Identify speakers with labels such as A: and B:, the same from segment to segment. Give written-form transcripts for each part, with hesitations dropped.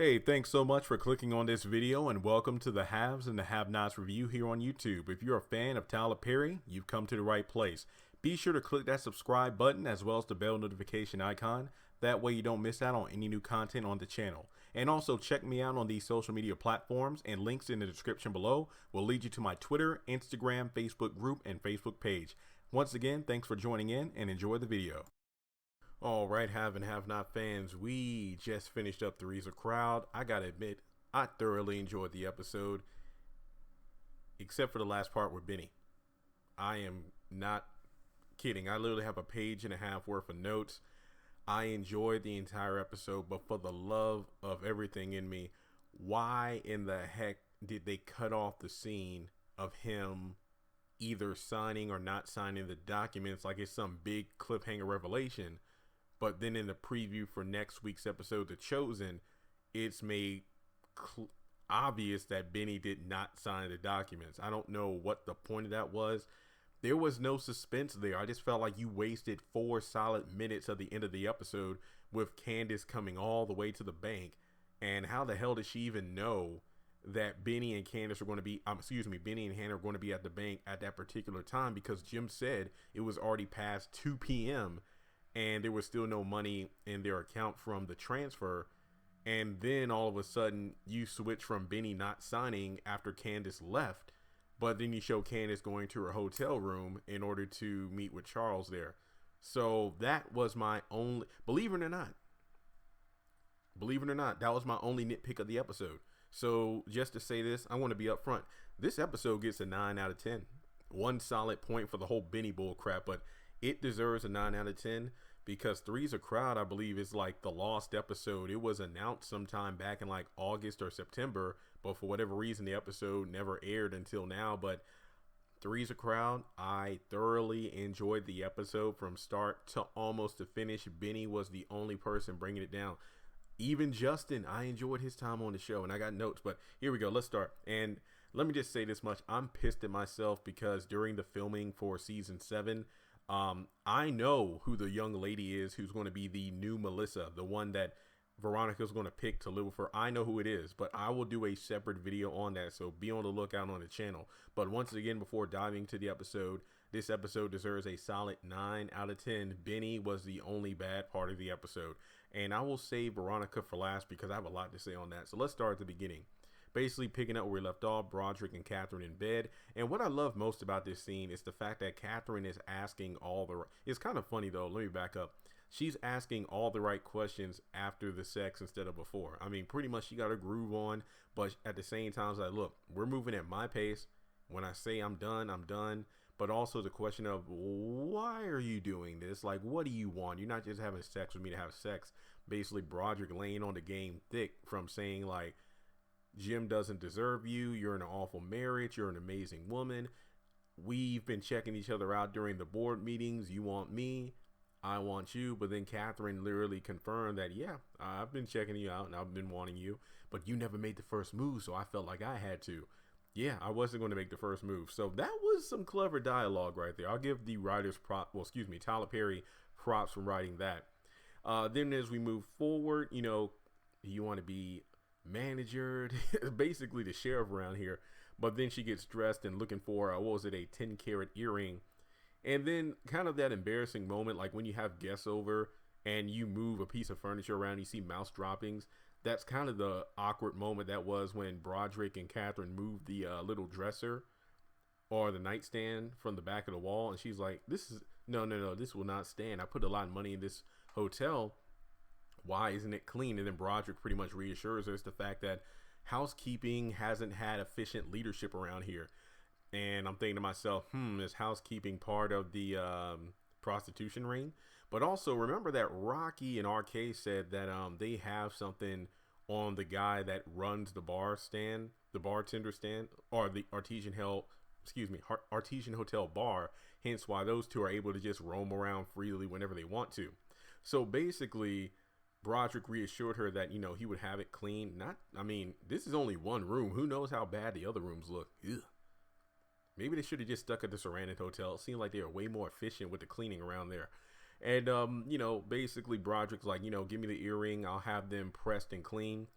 A: Hey, thanks so much for clicking on this video and welcome to the Haves and the Have-Nots review here on YouTube. If you're a fan of Tyler Perry, you've come to the right place. Be sure to click that subscribe button as well as the bell notification icon. That way you don't miss out on any new content on the channel. And also check me out on these social media platforms, and links in the description below will lead you to my Twitter, Instagram, Facebook group, and Facebook page. Once again, thanks for joining in and enjoy the video. All right, have and have not fans, we just finished up Three's a Crowd. I gotta admit, I thoroughly enjoyed the episode, except for the last part with Benny. I am not kidding. I literally have a page and a half worth of notes. I enjoyed the entire episode, but for the love of everything in me, why in the heck did they cut off the scene of him either signing or not signing the documents like it's some big cliffhanger revelation? But then in the preview for next week's episode, The Chosen, it's made obvious that Benny did not sign the documents. I don't know what the point of that was. There was no suspense there. I just felt like you wasted 4 solid minutes of the end of the episode with Candice coming all the way to the bank. And how the hell did she even know that Benny and Candice are going to be, Benny and Hannah are going to be at the bank at that particular time? Because Jim said it was already past 2 p.m. and there was still no money in their account from the transfer. And then all of a sudden you switch from Benny not signing after Candice left, but then you show Candice going to her hotel room in order to meet with Charles there. So that was my only, believe it or not, that was my only nitpick of the episode. So just to say this, I want to be upfront. This episode gets a 9 out of 10. One solid point for the whole Benny bull crap, but it deserves a 9 out of 10 because Three's a Crowd, I believe, is like the lost episode. It was announced sometime back in like August or September, but for whatever reason, the episode never aired until now. But Three's a Crowd, I thoroughly enjoyed the episode from start to almost to finish. Benny was the only person bringing it down. Even Justin, I enjoyed his time on the show, and I got notes, but here we go. Let's start. And let me just say this much. I'm pissed at myself because during the filming for season 7, I know who the young lady is who's going to be the new Melissa, the one that Veronica's going to pick to live with her. I know who it is, but I will do a separate video on that, so be on the lookout on the channel. But once again, before diving to the episode, this episode deserves a solid 9 out of 10. Benny was the only bad part of the episode, and I will save Veronica for last because I have a lot to say on that. So let's start at the beginning. Basically picking up where we left off, Broderick and Catherine in bed. And what I love most about this scene is the fact that Catherine is asking all the, it's kind of funny though, let me back up. She's asking all the right questions after the sex instead of before. I mean, pretty much she got her groove on, but at the same time, it's like, look, we're moving at my pace. When I say I'm done, I'm done. But also the question of, why are you doing this? Like, what do you want? You're not just having sex with me to have sex. Basically, Broderick laying on the game thick from saying like, Jim doesn't deserve you. You're in an awful marriage. You're an amazing woman. We've been checking each other out during the board meetings. You want me, I want you. But then Catherine literally confirmed that, yeah, I've been checking you out and I've been wanting you, but you never made the first move. So I felt like I had to. Yeah, I wasn't going to make the first move. So that was some clever dialogue right there. I'll give the writers Tyler Perry props for writing that. Then as we move forward, you know, you want to be manager, basically the sheriff around here, but then she gets dressed and looking for a 10-carat earring. And then kind of that embarrassing moment, like when you have guests over and you move a piece of furniture around, you see mouse droppings. That's kind of the awkward moment that was when Broderick and Catherine moved the little dresser or the nightstand from the back of the wall, and she's like, this will not stand. I put a lot of money in this hotel. Why isn't it clean? And then Broderick pretty much reassures her it's the fact that housekeeping hasn't had efficient leadership around here. And I'm thinking to myself, is housekeeping part of the prostitution ring? But also remember that Rocky and RK said that they have something on the guy that runs the bartender stand, or the Artesian Hotel bar. Hence why those two are able to just roam around freely whenever they want to. So basically, Broderick reassured her that, you know, he would have it clean. This is only one room. Who knows how bad the other rooms look? Ugh. Maybe they should have just stuck at the Sarandon Hotel. It seemed like they were way more efficient with the cleaning around there. And, you know, basically Broderick's like, you know, give me the earring. I'll have them pressed and clean.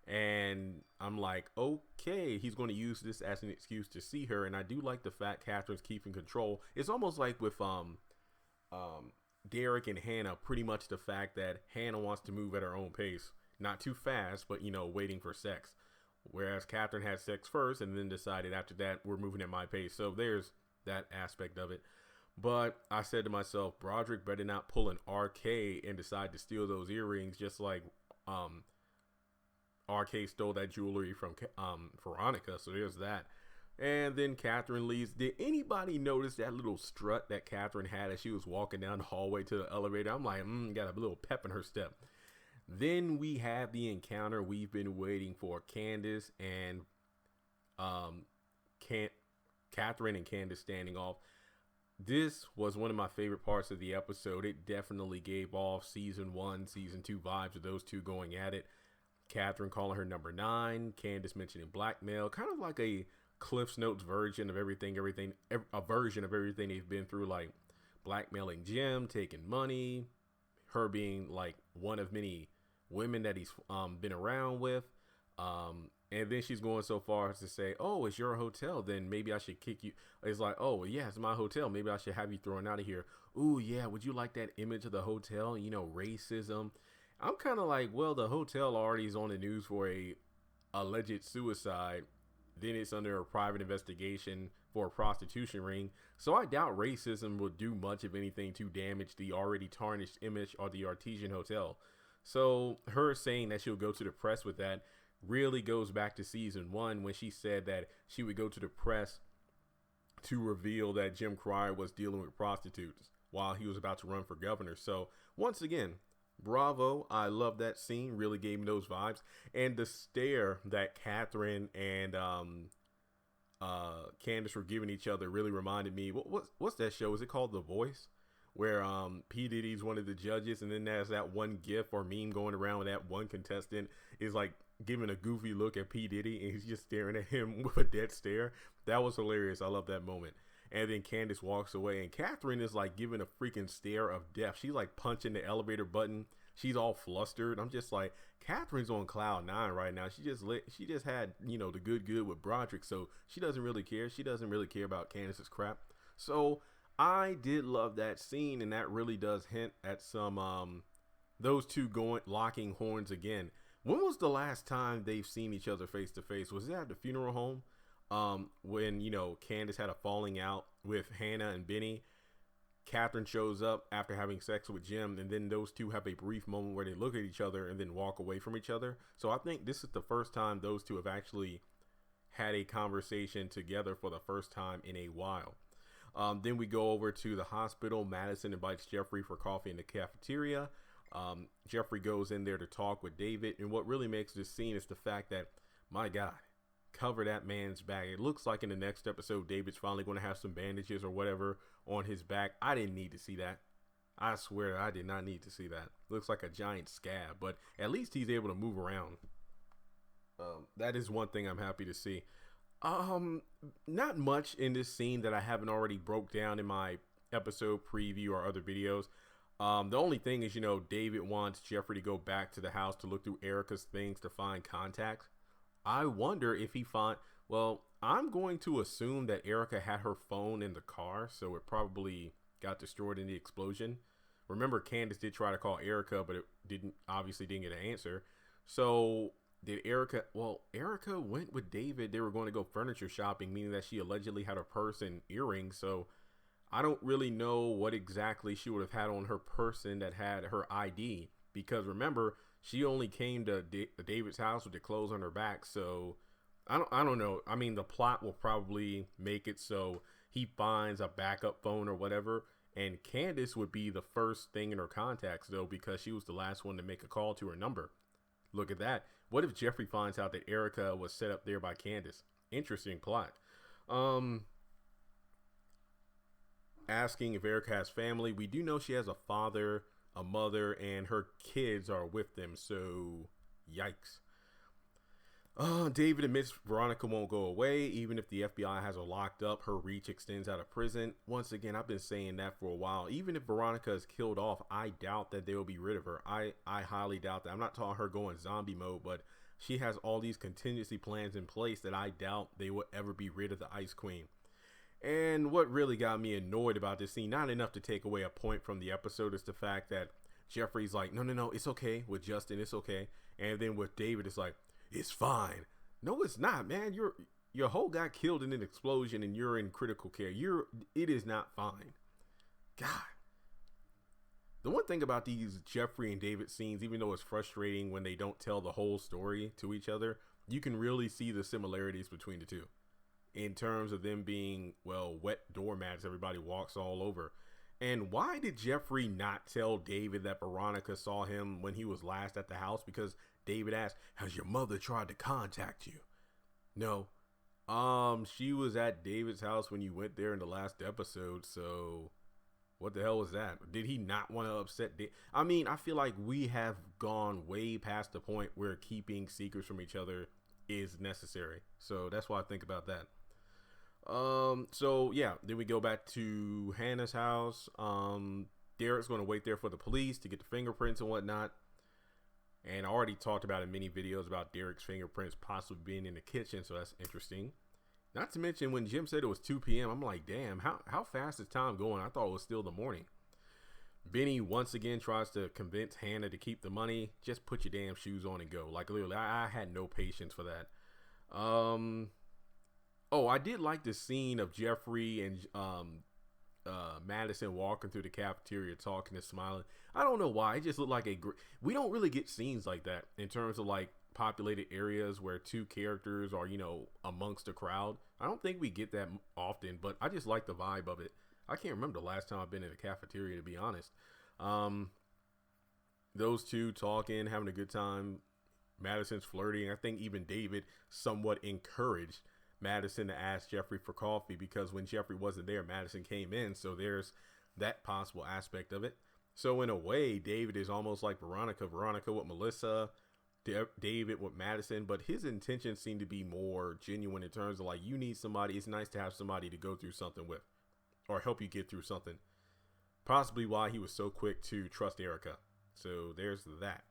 A: And I'm like, okay, he's going to use this as an excuse to see her. And I do like the fact Kathryn's keeping control. It's almost like with Derek and Hannah, pretty much the fact that Hannah wants to move at her own pace, not too fast, but waiting for sex. Whereas Kathryn had sex first and then decided after that we're moving at my pace. So there's that aspect of it. But I said to myself, Broderick better not pull an RK and decide to steal those earrings, just like RK stole that jewelry from Veronica. So there's that. And then Kathryn leaves. Did anybody notice that little strut that Kathryn had as she was walking down the hallway to the elevator? I'm like, got a little pep in her step. Then we have the encounter we've been waiting for. Candice and Kathryn and Candice standing off. This was one of my favorite parts of the episode. It definitely gave off season 1, season 2 vibes of those two going at it. Kathryn calling her number 9. Candice mentioning blackmail. Kind of like a Cliff's Notes version of everything, a version of everything they've been through, like blackmailing Jim, taking money, her being like one of many women that he's been around with. And then she's going so far as to say, oh, it's your hotel, then maybe I should kick you. It's like, oh, yeah, it's my hotel. Maybe I should have you thrown out of here. Ooh, yeah, would you like that image of the hotel? Racism. I'm kind of like, well, the hotel already is on the news for a alleged suicide. Then it's under a private investigation for a prostitution ring. So I doubt racism will do much of anything to damage the already tarnished image of the Artesian Hotel. So her saying that she'll go to the press with that really goes back to season 1 when she said that she would go to the press to reveal that Jim Cryer was dealing with prostitutes while he was about to run for governor. So once again, bravo. I love that scene. Really gave me those vibes. And the stare that Kathryn and Candice were giving each other really reminded me. What's that show? Is it called The Voice? Where P. Diddy's one of the judges, and then there's that one gif or meme going around where that one contestant is like giving a goofy look at P. Diddy and he's just staring at him with a dead stare. That was hilarious. I love that moment. And then Candice walks away and Kathryn is like giving a freaking stare of death. She's like punching the elevator button. She's all flustered. I'm just like, Kathryn's on cloud 9 right now. She just had, the good with Broderick. So she doesn't really care. She doesn't really care about Candice's crap. So I did love that scene, and that really does hint at some those two locking horns again. When was the last time they've seen each other face to face? Was it at the funeral home? When Candice had a falling out with Hannah and Benny. Kathryn shows up after having sex with Jim, and then those two have a brief moment where they look at each other and then walk away from each other. So I think this is the first time those two have actually had a conversation together for the first time in a while. Then we go over to the hospital. Madison invites Jeffrey for coffee in the cafeteria. Jeffrey goes in there to talk with David. And what really makes this scene is the fact that, my God, cover that man's back. It looks like in the next episode, David's finally going to have some bandages or whatever on his back. I didn't need to see that. I swear I did not need to see that. Looks like a giant scab, but at least he's able to move around. That is one thing I'm happy to see. Not much in this scene that I haven't already broke down in my episode preview or other videos. The only thing is, David wants Jeffrey to go back to the house to look through Erica's things to find contacts. I wonder if I'm going to assume that Erica had her phone in the car, so it probably got destroyed in the explosion. Remember, Candice did try to call Erica, but it obviously didn't get an answer. So did Erica went with David. They were going to go furniture shopping, meaning that she allegedly had a purse and earrings. So I don't really know what exactly she would have had on her person that had her ID, because remember, she only came to David's house with the clothes on her back. So I don't know. I mean, the plot will probably make it so he finds a backup phone or whatever. And Candice would be the first thing in her contacts, though, because she was the last one to make a call to her number. Look at that. What if Jeffrey finds out that Erica was set up there by Candice? Interesting plot. Asking if Erica has family. We do know she has a father, a mother, and her kids are with them. So, yikes. David admits Veronica won't go away. Even if the FBI has her locked up, her reach extends out of prison. Once again, I've been saying that for a while. Even if Veronica is killed off, I doubt that they will be rid of her. I highly doubt that. I'm not talking her going zombie mode, but She has all these contingency plans in place that I doubt they will ever be rid of the Ice Queen. And what really got me annoyed about this scene, not enough to take away a point from the episode, is the fact that Jeffrey's like, no, it's okay. With Justin, it's okay. And then with David, it's like, it's fine. No, it's not, man. Your whole got killed in an explosion and you're in critical care. It is not fine. God. The one thing about these Jeffrey and David scenes, even though it's frustrating when they don't tell the whole story to each other, you can really see the similarities between the two. In terms of them being, well, wet doormats everybody walks all over. And why did Jeffrey not tell David that Veronica saw him when he was last at the house? Because David asked, has your mother tried to contact you? No. She was at David's house when you went there in the last episode, so what the hell was that? Did he not want to upset David? I mean, I feel like we have gone way past the point where keeping secrets from each other is necessary. So that's why I think about that. So yeah, then we go back to Hannah's house. Derek's going to wait there for the police to get the fingerprints and whatnot. And I already talked about in many videos about Derek's fingerprints possibly being in the kitchen, so that's interesting. Not to mention when Jim said it was 2 p.m., I'm like, damn, how fast is time going? I thought it was still the morning. Benny once again tries to convince Hannah to keep the money. Just put your damn shoes on and go. Like, literally, I had no patience for that. Oh, I did like the scene of Jeffrey and Madison walking through the cafeteria talking and smiling. I don't know why. It just looked like we don't really get scenes like that in terms of like populated areas where two characters are, amongst a crowd. I don't think we get that often, but I just like the vibe of it. I can't remember the last time I've been in a cafeteria, to be honest. Those two talking, having a good time. Madison's flirting. I think even David somewhat encouraged Madison to ask Jeffrey for coffee because when Jeffrey wasn't there, Madison came in. So there's that possible aspect of it. So in a way, David is almost like Veronica with Melissa, David with Madison, but his intentions seem to be more genuine in terms of like, you need somebody. It's nice to have somebody to go through something with or help you get through something. Possibly why he was so quick to trust Erica. So there's that.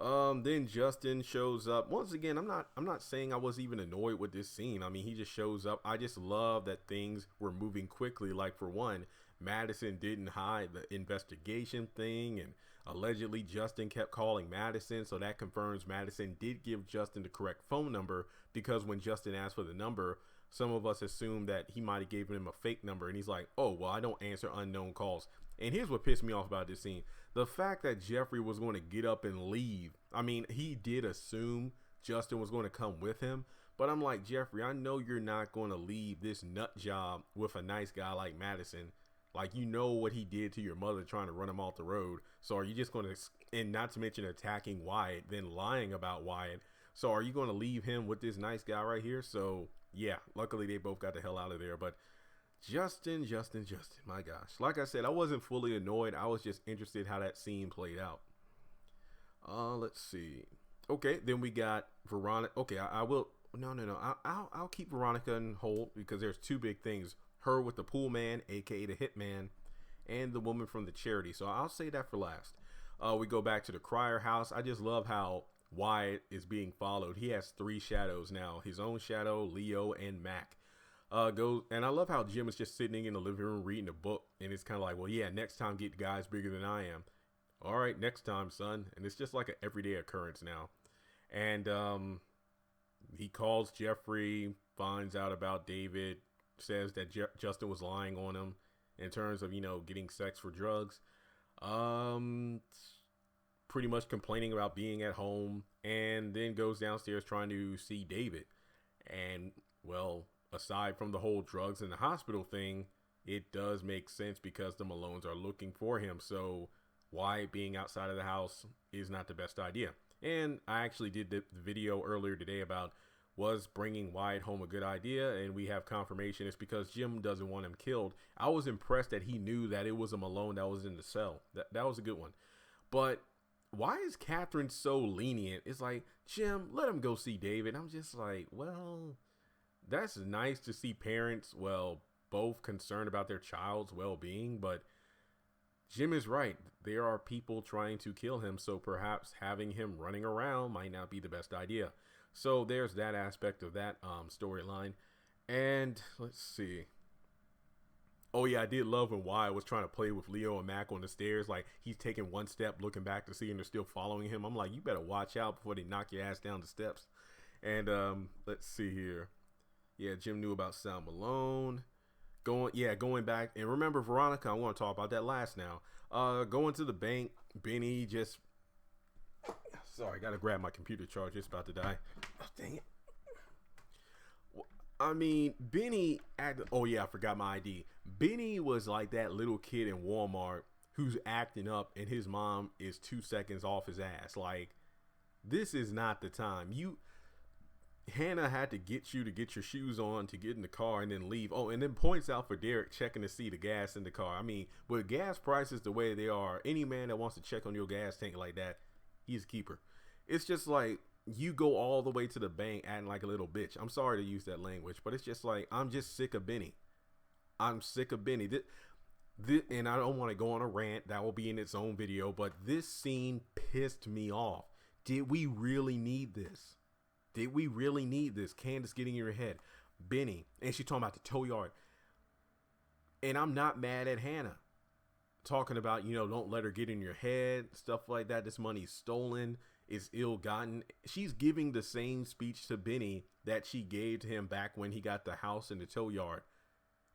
A: Then Justin shows up. Once again, I'm not saying I was even annoyed with this scene. I mean, he just shows up. I just love that things were moving quickly. Like, for one, Madison didn't hide the investigation thing, and allegedly Justin kept calling Madison, so that confirms Madison did give Justin the correct phone number, because when Justin asked for the number, some of us assumed that he might have given him a fake number, and he's like, oh, well, I don't answer unknown calls. And here's what pissed me off about this scene. The fact that Jeffrey was going to get up and leave. I mean, he did assume Justin was going to come with him. But I'm like, Jeffrey, I know you're not going to leave this nut job with a nice guy like Madison. Like, you know what he did to your mother trying to run him off the road. So are you just going to, and not to mention attacking Wyatt, then lying about Wyatt. So are you going to leave him with this nice guy right here? So, yeah, luckily they both got the hell out of there. But Justin, my gosh. Like I said, I wasn't fully annoyed. I was just interested how that scene played out. Let's see. Okay, then we got Veronica. Okay, I will. No. I'll keep Veronica in hold because there's two big things. Her with the pool man, aka the hitman, and the woman from the charity. So I'll say that for last. We go back to the Crier house. I just love how Wyatt is being followed. He has 3 shadows now. His own shadow, Leo, and Mac. And I love how Jim is just sitting in the living room reading a book, and it's kind of like, well, yeah, next time get guys bigger than I am. All right, next time, son. And it's just like an everyday occurrence now. And he calls Jeffrey, finds out about David, says that Justin was lying on him in terms of, getting sex for drugs. Pretty much complaining about being at home, and then goes downstairs trying to see David. And, well, aside from the whole drugs in the hospital thing, it does make sense because the Malones are looking for him. So Wyatt being outside of the house is not the best idea. And I actually did the video earlier today about, was bringing Wyatt home a good idea? And we have confirmation it's because Jim doesn't want him killed. I was impressed that he knew that it was a Malone that was in the cell. That was a good one. But why is Kathryn so lenient? It's like, Jim, let him go see David. I'm just like, well, that's nice to see parents, well, both concerned about their child's well-being, but Jim is right. There are people trying to kill him, so perhaps having him running around might not be the best idea. So there's that aspect of that storyline. And let's see. Oh yeah, I did love when Wyatt was trying to play with Leo and Mac on the stairs. Like he's taking one step, looking back to see, and they're still following him. I'm like, you better watch out before they knock your ass down the steps. And let's see here. Yeah, Jim knew about Sal Malone. Going back, and remember Veronica. I want to talk about that last now. Going to the bank. Benny just. Sorry, gotta grab my computer charger. It's about to die. Oh, dang it. I mean, Benny. Oh yeah, I forgot my ID. Benny was like that little kid in Walmart who's acting up, and his mom is 2 seconds off his ass. Like, this is not the time. Hannah had to get you to get your shoes on to get in the car and then leave. Oh, and then points out for Derek checking to see the gas in the car. I mean, with gas prices the way they are, any man that wants to check on your gas tank like that, he's a keeper. It's just like you go all the way to the bank acting like a little bitch. I'm sorry to use that language, but it's just like I'm just sick of Benny. I'm sick of Benny. And I don't want to go on a rant. That will be in its own video. But this scene pissed me off. Did we really need this? Did we really need this? Candice getting in your head. Benny. And she talking about the tow yard. And I'm not mad at Hannah. Talking about, don't let her get in your head. Stuff like that. This money's stolen. It's ill-gotten. She's giving the same speech to Benny that she gave to him back when he got the house in the tow yard.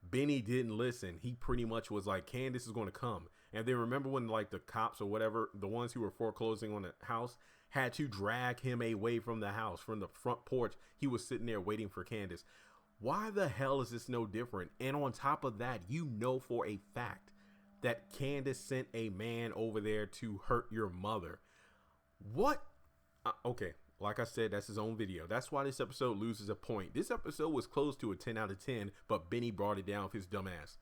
A: Benny didn't listen. He pretty much was like, Candice is going to come. And then remember when like the cops or whatever, the ones who were foreclosing on the house, had to drag him away from the house, from the front porch. He was sitting there waiting for Candice. Why the hell is this no different? And on top of that, for a fact that Candice sent a man over there to hurt your mother. What? Okay, like I said, that's his own video. That's why this episode loses a point. This episode was close to a 10 out of 10, but Benny brought it down with his dumb ass.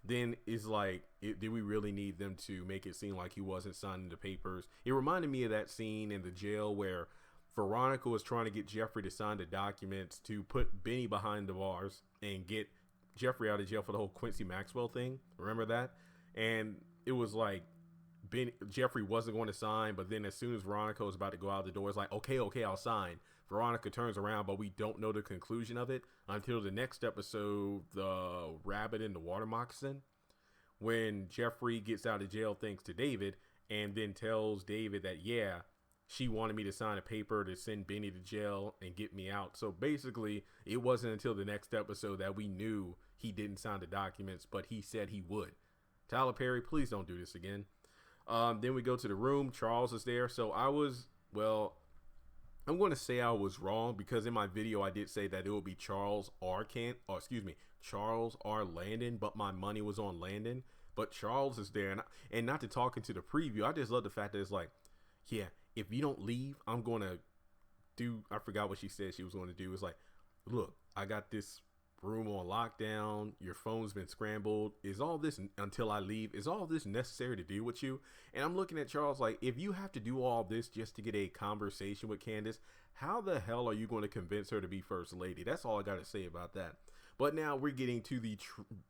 A: Then it's like, did we really need them to make it seem like he wasn't signing the papers? It reminded me of that scene in the jail where Veronica was trying to get Jeffrey to sign the documents to put Benny behind the bars and get Jeffrey out of jail for the whole Quincy Maxwell thing. Remember that? And it was like, Jeffrey wasn't going to sign, but then as soon as Veronica was about to go out the door, it's like, okay, I'll sign. Veronica turns around, but we don't know the conclusion of it until the next episode, the rabbit in the water moccasin, when Jeffrey gets out of jail thanks to David, and then tells David that, yeah, she wanted me to sign a paper to send Benny to jail and get me out. So basically, it wasn't until the next episode that we knew he didn't sign the documents, but he said he would. Tyler Perry, please don't do this again. Then we go to the room. Charles is there. So I'm going to say I was wrong because in my video I did say that it would be Charles R. Landon, but my money was on Landon. But Charles is there, and not to talk into the preview, I just love the fact that it's like, yeah, if you don't leave, I'm going to do, I forgot what she said she was going to do. It's like, look, I got this room on lockdown, your phone's been scrambled, is all this, until I leave, is all this necessary to deal with you? And I'm looking at Charles like, if you have to do all this just to get a conversation with Candice, how the hell are you going to convince her to be first lady? That's all I got to say about that. But now we're getting to the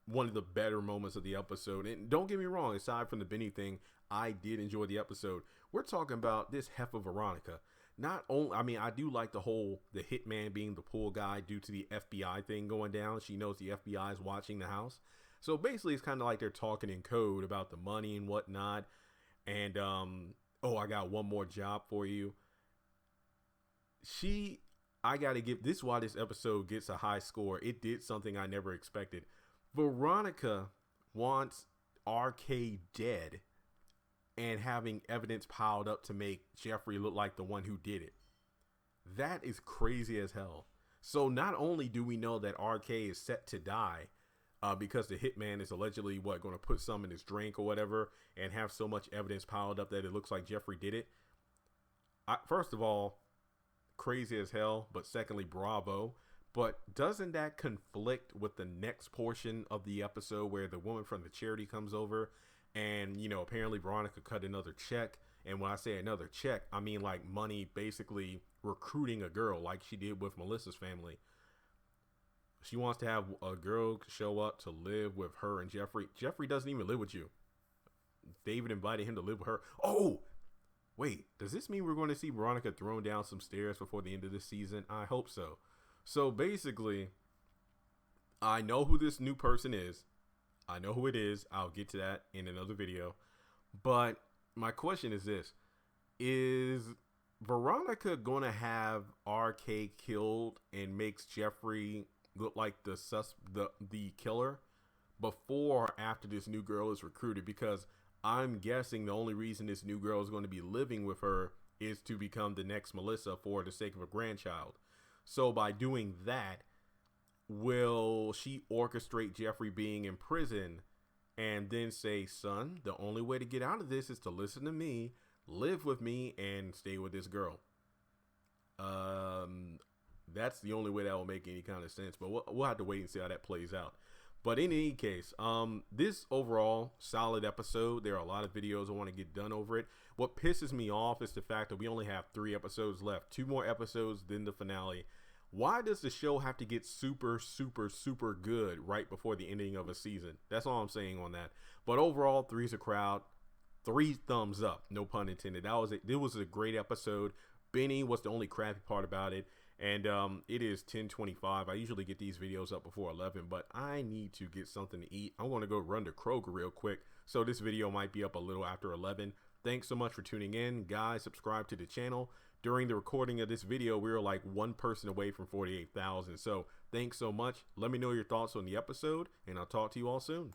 A: one of the better moments of the episode, and don't get me wrong, aside from the Benny thing, I did enjoy the episode. We're talking about this heifer Veronica. Not only, I mean, I do like the hitman being the pool guy due to the FBI thing going down. She knows the FBI is watching the house. So basically it's kind of like they're talking in code about the money and whatnot. And, I got one more job for you. I got to give, this is why this episode gets a high score. It did something I never expected. Veronica wants RK dead and having evidence piled up to make Jeffrey look like the one who did it. That is crazy as hell. So not only do we know that RK is set to die because the hitman is allegedly going to put some in his drink or whatever and have so much evidence piled up that it looks like Jeffrey did it. First of all, crazy as hell, but secondly, bravo. But doesn't that conflict with the next portion of the episode where the woman from the charity comes over? And, apparently Veronica cut another check. And when I say another check, I mean like money, basically recruiting a girl like she did with Melissa's family. She wants to have a girl show up to live with her and Jeffrey. Jeffrey doesn't even live with you. David invited him to live with her. Oh, wait, does this mean we're going to see Veronica thrown down some stairs before the end of the season? I hope so. So basically, I know who this new person is. I know who it is. I'll get to that in another video. But my question is this. Is Veronica going to have RK killed and makes Jeffrey look like the killer before or after this new girl is recruited? Because I'm guessing the only reason this new girl is going to be living with her is to become the next Melissa for the sake of a grandchild. So by doing that, will she orchestrate Jeffrey being in prison and then say, son, the only way to get out of this is to listen to me, live with me, and stay with this girl? That's the only way that will make any kind of sense, but we'll have to wait and see how that plays out. But in any case, this overall solid episode. There are a lot of videos I want to get done over it. What pisses me off is the fact that we only have 3 episodes left, 2 more episodes than the finale. Why does the show have to get super, super, super good right before the ending of a season? That's all I'm saying on that. But overall, 3's a crowd. 3 thumbs up, no pun intended. It was a great episode. Benny was the only crappy part about it. And it is 10:25. I usually get these videos up before 11, but I need to get something to eat. I'm going to go run to Kroger real quick. So this video might be up a little after 11. Thanks so much for tuning in. Guys, subscribe to the channel. During the recording of this video, we were like 1 person away from 48,000. So thanks so much. Let me know your thoughts on the episode, and I'll talk to you all soon.